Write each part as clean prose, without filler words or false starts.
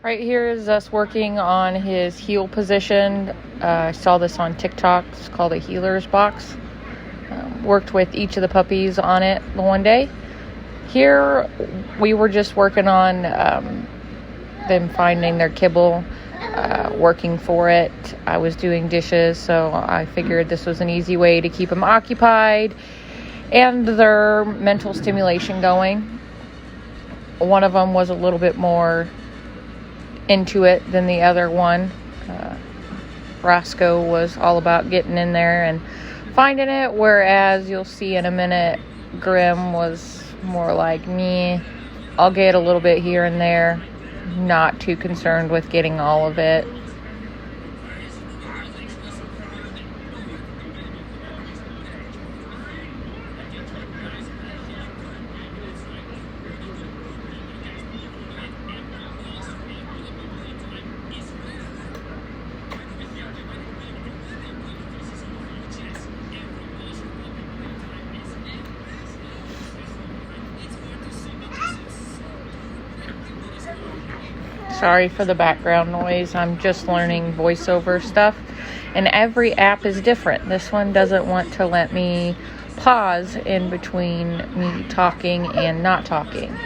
Right here is us working on his heel position. I saw this on TikTok. It's called a healer's box. Worked with each of the puppies on it one day. Here we were just working on them finding their kibble, working for it. I was doing dishes, so I figured this was an easy way to keep them occupied and their mental stimulation going. One of them was a little bit more into it than the other one. Roscoe was all about getting in there and finding it, whereas you'll see in a minute Grim was more like me. I'll get a little bit here and there, not too concerned with getting all of it. Sorry for the background noise. I'm just learning voiceover stuff, and every app is different. This one doesn't want to let me pause in between me talking and not talking.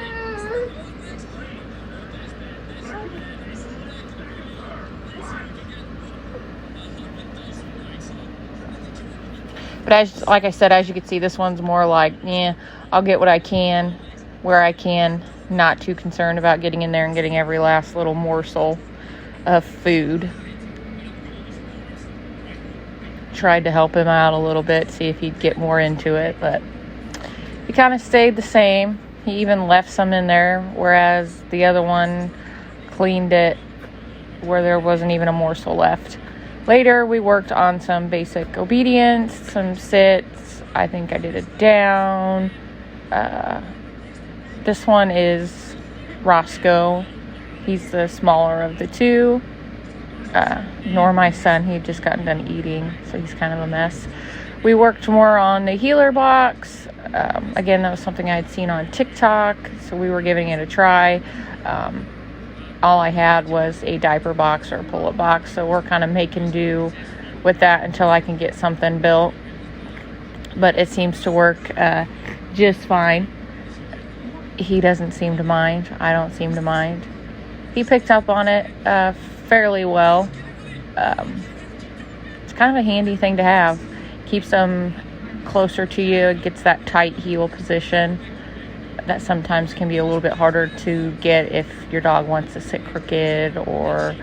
But like I said, as you can see, this one's more like, I'll get what I can, where I can. Not too concerned about getting in there and getting every last little morsel of food. Tried to help him out a little bit, see if he'd get more into it, but he kind of stayed the same. He even left some in there, whereas the other one cleaned it where there wasn't even a morsel left. Later, we worked on some basic obedience, some sits. I think I did it down. This one is Roscoe. He's the smaller of the two. Nor my son. He had just gotten done eating, so he's kind of a mess. We worked more on the healer box. Again, that was something I had seen on TikTok, so we were giving it a try. All I had was a diaper box or a pull-up box, so we're kind of making do with that until I can get something built. But it seems to work just fine. He doesn't seem to mind. I don't seem to mind. He picked up on it fairly well. It's kind of a handy thing to have. Keeps them closer to you. It gets that tight heel position that sometimes can be a little bit harder to get if your dog wants to sit crooked or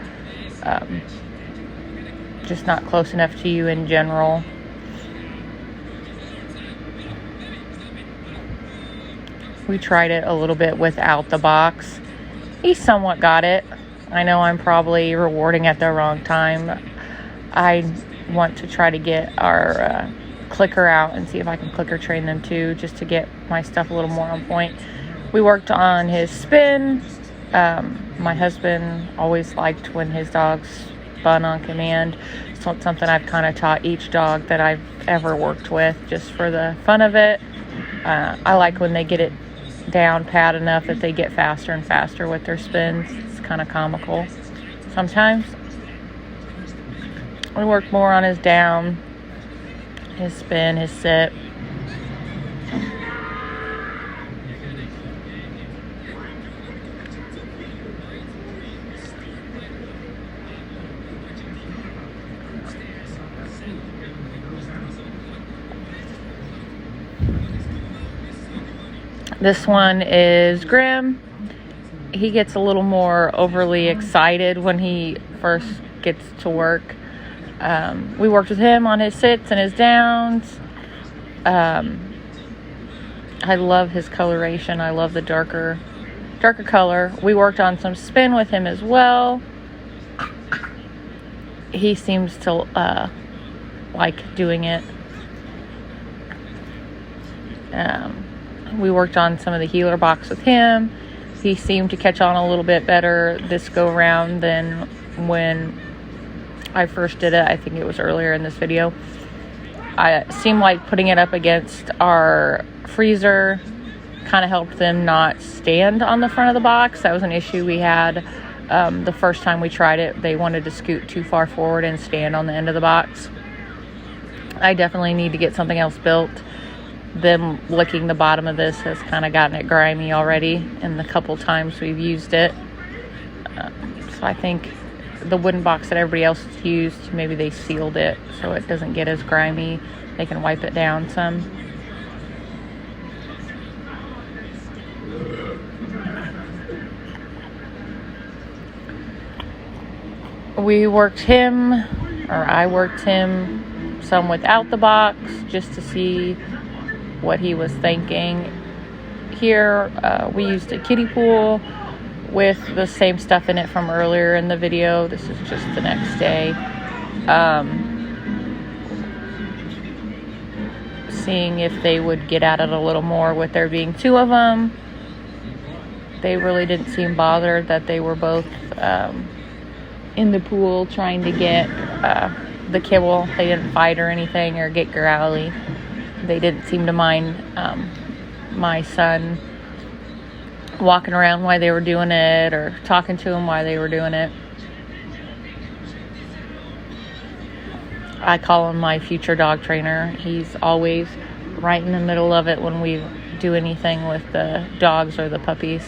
just not close enough to you in general. We tried it a little bit without the box. He somewhat got it. I know I'm probably rewarding at the wrong time. I want to try to get our clicker out and see if I can clicker train them too, just to get my stuff a little more on point. We worked on his spin. My husband always liked when his dogs spun on command. So it's something I've kind of taught each dog that I've ever worked with, just for the fun of it. I like when they get it down pat enough that they get faster and faster with their spins. It's kind of comical sometimes. We work more on his down, his spin, his sit. This one is Grim. He gets a little more overly excited when he first gets to work. We worked with him on his sits and his downs. I love his coloration. I love the darker color. We worked on some spin with him as well. He seems to like doing it. We worked on some of the healer box with him. He seemed to catch on a little bit better this go around than when I first did it. I think it was earlier in this video. I seemed like putting it up against our freezer kind of helped them not stand on the front of the box. That was an issue we had The first time we tried it, they wanted to scoot too far forward and stand on the end of the box. I definitely need to get something else built. Them licking the bottom of this has kind of gotten it grimy already in the couple times we've used it. So I think the wooden box that everybody else used, maybe they sealed it so it doesn't get as grimy. They can wipe it down some. I worked him some without the box just to see what he was thinking. Here, we used a kiddie pool with the same stuff in it from earlier in the video. This is just the next day. Seeing if they would get at it a little more with there being two of them. They really didn't seem bothered that they were both in the pool trying to get the kibble. They didn't fight or anything or get growly. They didn't seem to mind my son walking around while they were doing it or talking to him while they were doing it. I call him my future dog trainer. He's always right in the middle of it when we do anything with the dogs or the puppies.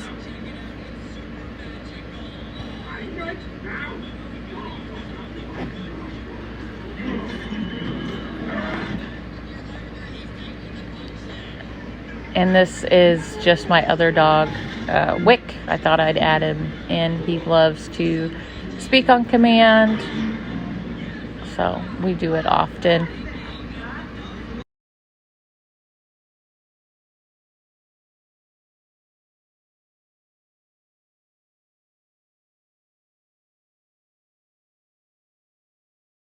And this is just my other dog, Wick. I thought I'd add him in. He loves to speak on command, so we do it often.